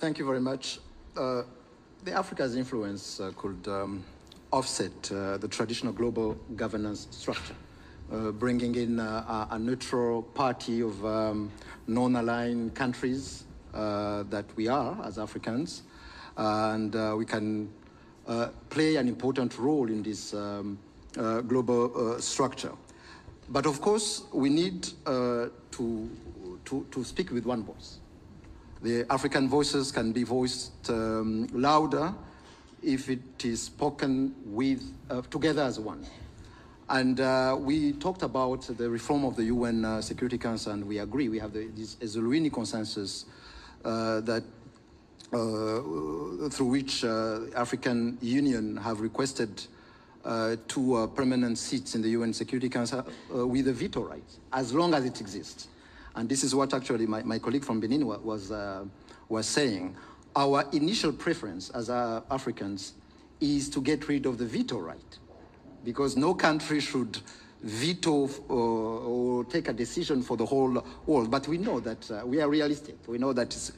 Thank you very much. The Africa's influence could offset the traditional global governance structure, bringing in a neutral party of non-aligned countries that we are as Africans, and we can play an important role in this global structure. But of course, we need to speak with one voice. The African voices can be voiced louder if it is spoken with together as one. And we talked about the reform of the UN Security Council, and we agree. We have this Ezulwini consensus that through which African Union have requested 2 permanent seats in the UN Security Council with a veto right, as long as it exists. And this is what actually my colleague from Benin was saying. Our initial preference as Africans is to get rid of the veto right, because no country should veto or take a decision for the whole world. But we know that we are realistic. We know that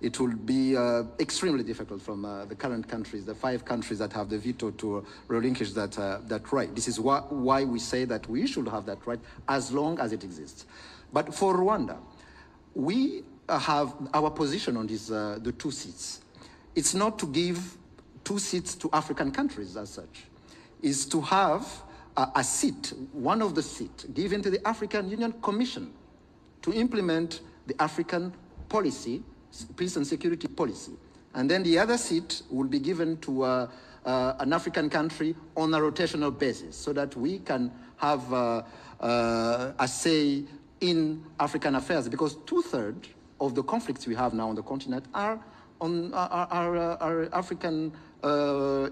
it will be extremely difficult from the current countries, the 5 countries that have the veto, to relinquish that right. This is why we say that we should have that right as long as it exists. But for Rwanda, we have our position on this, the 2 seats. It's not to give 2 seats to African countries as such. It's to have a seat, one of the seats, given to the African Union Commission to implement the African policy, peace and security policy. And then the other seat will be given to an African country on a rotational basis, so that we can have a say in African affairs, because 2/3 of the conflicts we have now on the continent are African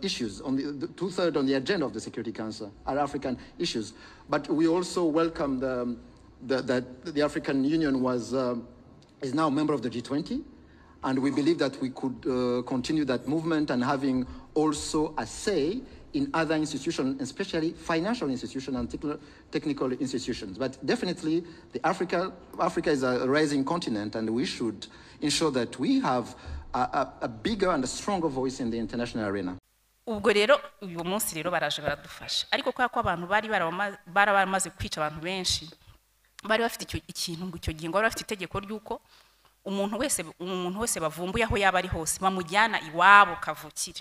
issues. On the 2/3 on the agenda of the Security Council are African issues. But we also welcome that the African Union is now a member of the G20, and we believe that we could continue that movement and having also a say in other institutions, especially financial institutions and technical institutions. But definitely, Africa is a rising continent, and we should ensure that we have a bigger and a stronger voice in the international arena. Ubwo rero uyu munsi rero baraje baradufasha, ariko kwa abantu bari baramaze kwica abantu benshi, bari bafite ikintu ngo icyo gingo bari bafite itegeko ry'uko umuntu wese bavumbuye aho yaba ari hose bamujyana iwabo kavukire.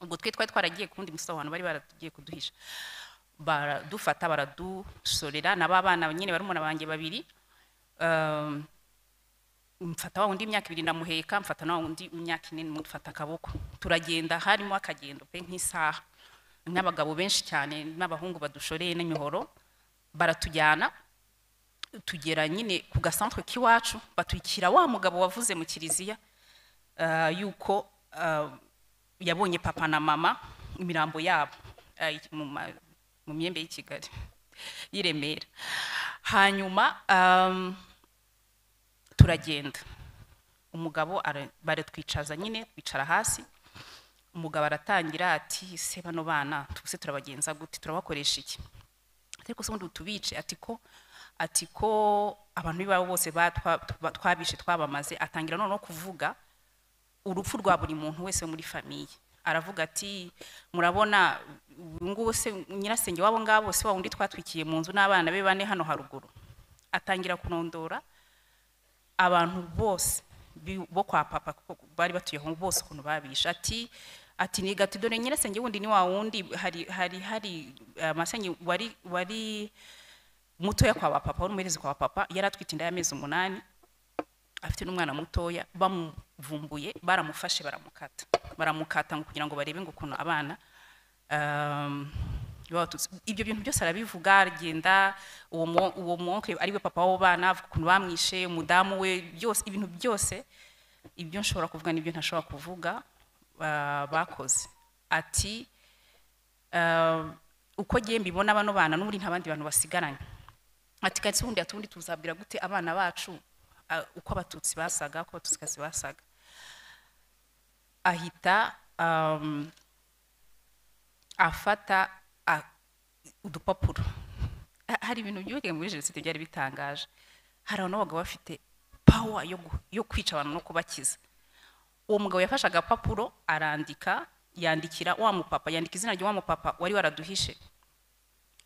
Ubwo twari twaragiye kundi musobanuro bari baratugiye kuduhisha, baradufata baradusorera n'abana nyine barumuna banjye babiri, mfata wa undi imyaka 2 ndamuheka, mfata na undi imyaka 4 mufata akaboko, turagenda harimo akagendo pe nk'isaha, n'abagabo benshi cyane n'abahungu badushoreye n'imihoro, baratujyana tugera nyine ku gasantre k'iwacu, batwikira wa mugabo wavuze mu kiliziya yuko yabonye papa na mama imirambo yabo mu myembe y'Ikigali y'Iremera. Hanyuma turagenda, umugabo baratwicaza nyine, twicara hasi, umugabo aratangira ati se bano bana tuse turabagenza gute, turabakoresha iki, ariko se undi tubice, ati ko abantu babo bose twabishe twabamaze. Atangira none kuvuga urupfu rwa buri muntu wese muri famiye, aravuga ati murabona ngo se nyirasenge wabo ngabo se wa undi twatwikiye mu nzu n'abana be 4 hano haruguru. Atangira kunondora abantu bose bo kwa papa bari batuye ho bose kuntu babisha, ati ni gati dore nyirasenge wundi ni wa wundi hari masenyi wari mutoya kwa papa, wari umuherezi kwa papa, yaratwite inda y'amezi 8, afite n'umwana mutoya, bamuvumbuye baramufashe baramukata ngo kugira ngo barebe ngo kuno abana ibyo bintu byose arabivuga, agenda uwo mwonke ariwe papa w'abo bana kuno bamwishe, umudamu we, byose ibintu byose ibyo nshobora kuvuga n'ibyo ntashobora kuvuga bakoze. Ati uko giye mbibona bano bana n'uri ntabandi bantu basigaranye, ati kandi undi atundi tuzabwira gute abana bacu uko abatutsi basaga, uko abatutsi basaga. Ahita afata udupapuro, hari ibintu by'uke muri jenoside byari bitangaje, hari abantu bagabo bafite power yo kwica abantu no kubakiza. uwo mugabo yafashe agapapuro arandika, yandikira wa mupapa, yandika izina rya wa mupapa wari waraduhishe,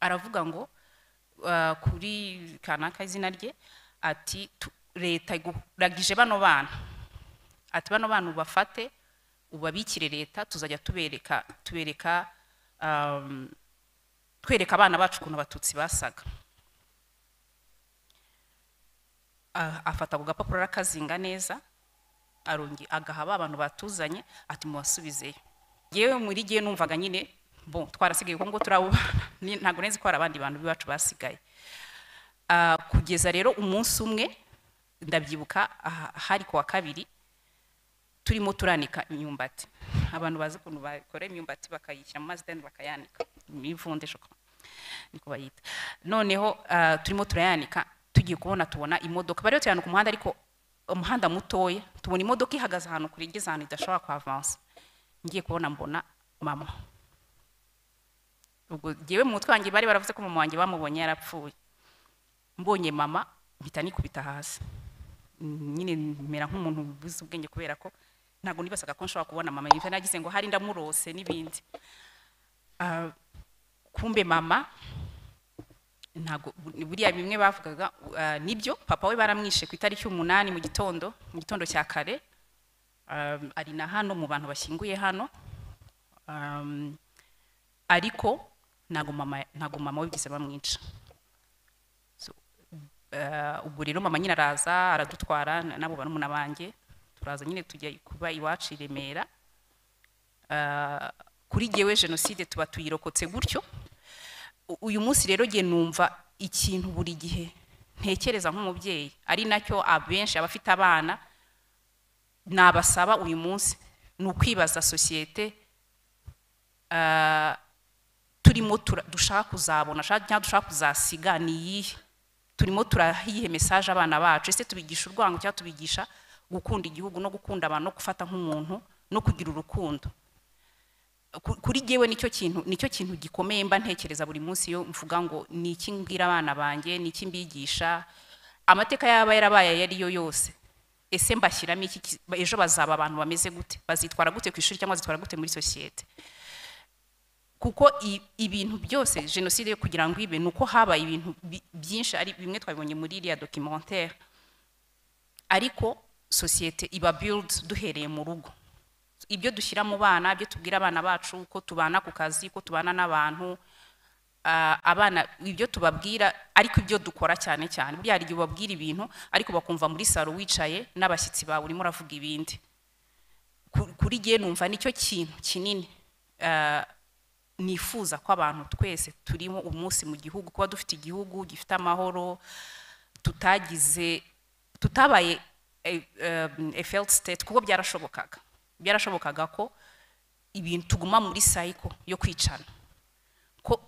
aravuga ngo kuri kanaka izina rye ati leta iguragije bano bana, ati bano bana ubafate ubabikire leta, tuzajya tubereka abana bacu ukuntu abatutsi basaga. Afata ku gapapuro arakazinga neza, arongi agahaba abantu batuzanye ati muwasubizeyo. Yewe muri giye numvaga nyine bon twarasigaye ko ngo turabana, ntago nezi ko abandi bantu bibacu basigaye. Kugeza rero umunsi umwe ndabyibuka hari kwa kabiri turimo turanika imyumbati, abantu bazi kuntu bakora imyumbati bakayishyira mu mazi then bakayanika imivundesho niko bayita. Noneho turimo turayanika, tugiye tubona imodoka bari cyane ku muhanda, ariko umuhanda mutoya, tubona imodoka ihagaze ahantu kuri igeze ahantu idashobora kwa avance. Ngiye kubona mbona mama, ubwo giye mu mutwe wanjye bari baravuze ko mama wanjye bamubonye yarapfuye. Mbonye mama mpita nikubita hasi, nyine mera nk'umuntu ubuze ubwenge kubera ko ntago nibasaga ko nshobora kubona mama, niba nagize ngo hari ndamurose n'ibindi. Kumbe mama ntago buriya bimwe bavugaga nibyo, papa we baramwishe ku itariki 8 mu gitondo cya kare, ari na hano mu bantu bashyinguye hano, ariko ntago mama we bigeze bamwica. Ubwo rero mama nyine araza aradutwara nabo barumuna banjye, turaza nyine tujya kuba iwacu i Remera. Kuri jewe genocide tuba tuyirokotse gutyo. Uyu munsi rero giye numva ikintu buri gihe ntekereza nk'umubyeyi, ari nacyo abenshi abafite abana nabasaba uyu munsi, n'ukwibaza societe turimo dushaka kuzabona, dushaka kuzasiga ni yihe, turimo turahiye message abana bacu, ese tubigisha urwango cyangwa tubigisha gukunda igihugu no gukunda abantu no gufata nk'umuntu no kugira urukundo. Kuri jewe nicyo kintu gikomeye mba ntekereza buri munsi yo mvuga ngo ni iki mbwira abana banjye, ni iki mbigisha, amateka yaba yarabaye yari yo yose, ese mbashyiramo iki, ejo bazaba abantu bameze gute, bazitwara gute ku ishuri cyangwa bazitwara gute muri societe. Kuko ibintu byose genocide yo kugira ngo ibe nuko habaye ibintu byinshi, ari bimwe twabibonye muri iriya documentaire, ariko societe iba build duhereye mu rugo. Ibyo dushyira mu bana, ibyo tubwira abana bacu, ko tubana ku kazi, ko tubana n'abantu, abana ibyo tubabwira, ariko ibyo dukora cyane buri hari igihe babwira ibintu ariko bakumva muri saro wicaye n'abashyitsi bawe urimo uravuga ibindi. Kuri giye numva nicyo kintu kinini nifuza ko abantu twese turimo umunsi mu gihugu, kuba dufite igihugu gifite amahoro, tutabaye a failed state, kuko byarashobokaga ko ibintu tuguma muri cycle yo kwicana.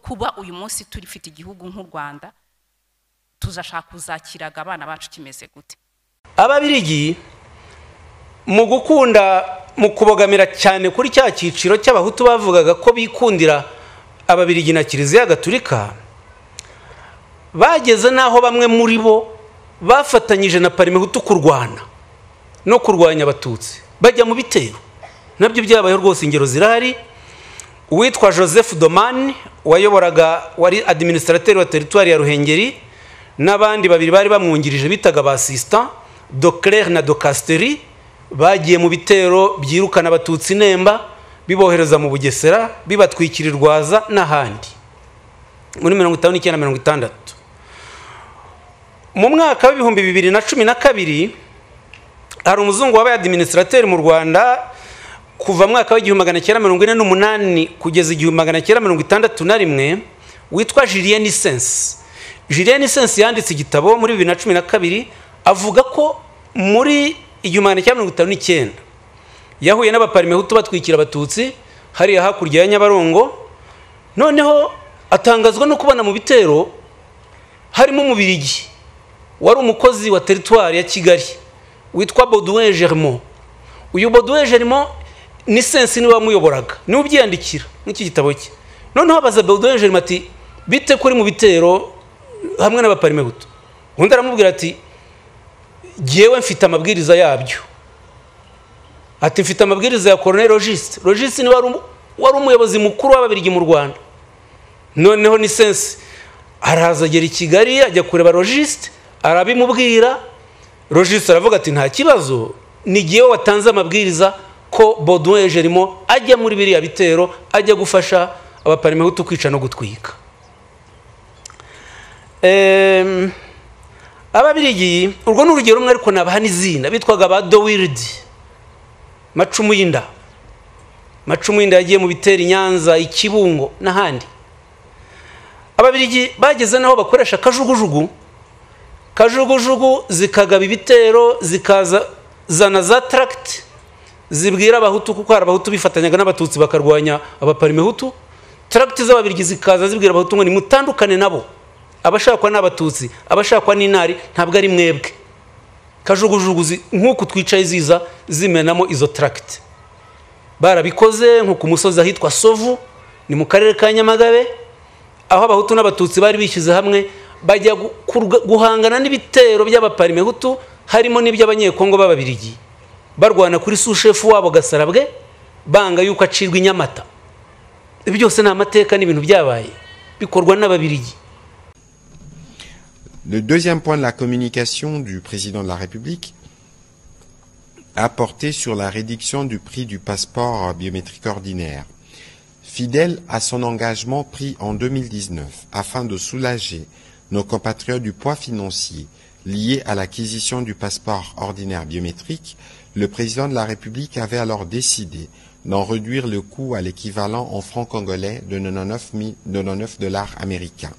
Kuba uyu munsi turifite igihugu nk'u Rwanda, tuzashaka kuzakiraga abana bacu kimeze gute. Ababirigi mu gukunda, mu kubogamira cyane kuri cya cyiciro cy'abahutu bavugaga ko bikundira ababirigi na Kiliziya Gatulika, bageze naho bamwe muri bo bafatanyije na Parimehutu kurwana no kurwanya abatutsi, bajya mu bitero. Nabyo byabaye rwose, ingero zirahari. Uwitwa Joseph Domani wari administrateur wa territoire ya Ruhengeri, n'abandi babiri bari bamwungirije bitaga ba assistant Doclerc na Docasteri, bagiye mu bitero byirukana abatutsi Nemba, bibohereza mu Bugesera, bibatwikira Rwaza n'ahandi muri 1956. Mu mwaka wa 2012 hari umuzungu wabaye administrateur mu Rwanda kuva mwaka wa 1948 kugeza 1961, witwa Julien Nissens. Julien Nissens yanditse igitabo muri 2012 avuga ko muri 1959 yahuye n'abaparimehutu batwikira abatutsi hariya hakurya ya Nyabarongo. Noneho atangazwa no kubona mu bitero harimo umubirigi wari umukozi wa territoire ya Kigali witwa Baudouin Germont. Uyu Baudouin Germont Nissens ni wamuyoboraga, ni ubyandikira n'iki gitabo cye. Noneho abaza Baudouin Germont ati bite kuri mu bitero hamwe n'abaparimehutu. Undi aramubwira ati jewe mfite amabwiriza yabyo, ati mfite amabwiriza ya Colonel Logiste. Logiste ni wari umuyobozi mukuru w'Ababiligi mu Rwanda. Noneho ni sense araza agera i Kigali ajya kureba Logiste, arabimubwira. Logiste aravuga ati nta kibazo, nigiye watanze amabwiriza ko Baudouin Gerimo ajya muri biriya bitero, ajya gufasha abaparimehutu kwica no gutwika. Ababiligi urwo n'urugero rumwe, ariko nabaha n'izina bitwaga ba Dowird Macumu y'inda. Macumu y'inda yagiye mu bitera Nyanza, Ikibungo n'ahandi. Ababiligi bageze naho bakoresha kajugujugu zikagaba ibitero, zikazana za tract zibwira abahutu, kuko hari abahutu bifatanyaga n'abatutsi bakarwanya abaparimehutu. Tract z'ababiligi zikaza zibwira abahutu ngo nimutandukane nabo, abashakwa n'abatutsi, abashakwa n'intari ntabwo ari mwebwe. Kajugujugu nk'uko twicaye ziza zimenamo izo tract. Barabikoze nko ku musozi ahitwa Sovu, ni mu karere ka Nyamagabe, aho abahutu n'abatutsi bari bishyize hamwe bajya guhangana n'ibitero by'abaparimehutu, harimo n'iby'abanyekongo b'Ababiligi, barwana kuri sushefu wabo Gasarabwe, banga yuko acirwa i Nyamata. Ibi byose ni amateka n'ibintu byabaye bikorwa n'Ababiligi. Le deuxième point de la communication du président de la République a porté sur la réduction du prix du passeport biométrique ordinaire. Fidèle à son engagement pris en 2019 afin de soulager nos compatriotes du poids financier lié à l'acquisition du passeport ordinaire biométrique, le président de la République avait alors décidé d'en réduire le coût à l'équivalent en francs congolais de 99 $ américains.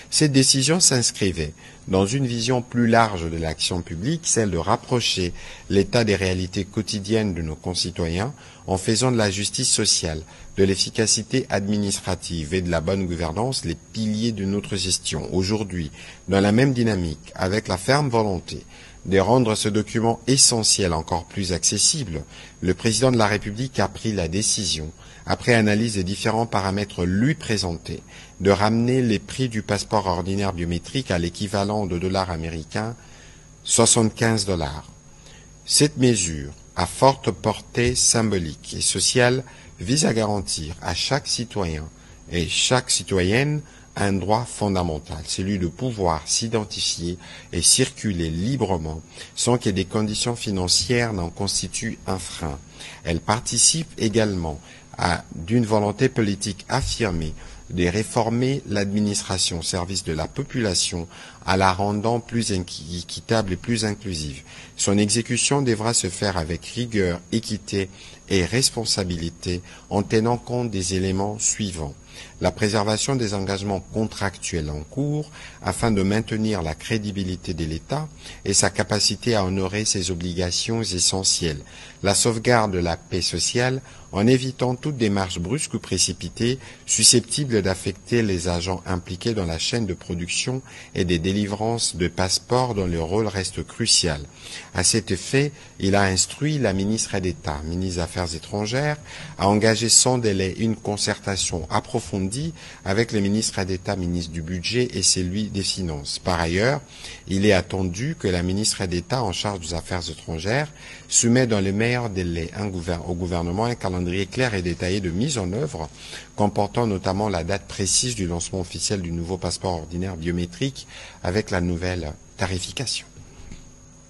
Cette décision s'inscrivait dans une vision plus large de l'action publique, celle de rapprocher l'état des réalités quotidiennes de nos concitoyens en faisant de la justice sociale, de l'efficacité administrative et de la bonne gouvernance les piliers de notre gestion. Aujourd'hui, dans la même dynamique, avec la ferme volonté de rendre ce document essentiel encore plus accessible, le président de la République a pris la décision, après analyse des différents paramètres lui présentés, de ramener les prix du passeport ordinaire biométrique à l'équivalent de dollars américains, 75 $. Cette mesure, à forte portée symbolique et sociale, vise à garantir à chaque citoyen et chaque citoyenne un droit fondamental, celui de pouvoir s'identifier et circuler librement sans que des conditions financières n'en constituent un frein. Elle participe également d'une volonté politique affirmée de réformer l'administration au service de la population en la rendant plus équitable et plus inclusive. Son exécution devra se faire avec rigueur, équité et responsabilité en tenant compte des éléments suivants. La préservation des engagements contractuels en cours afin de maintenir la crédibilité de l'État et sa capacité à honorer ses obligations essentielles. La sauvegarde de la paix sociale en évitant toute démarche brusque ou précipitée susceptible d'affecter les agents impliqués dans la chaîne de production et des délivrances de passeports dont le rôle reste crucial. À cet effet, il a instruit la ministre d'État, ministre des Affaires étrangères, à engager sans délai une concertation approfondie avec le ministre d'État, ministre du Budget et celui des Finances. Par ailleurs, il est attendu que la ministre d'État en charge des Affaires étrangères soumet dans les meilleurs délais au gouvernement un calendrier clair et détaillé de mise en œuvre, comportant notamment la date précise du lancement officiel du nouveau passeport ordinaire biométrique avec la nouvelle tarification.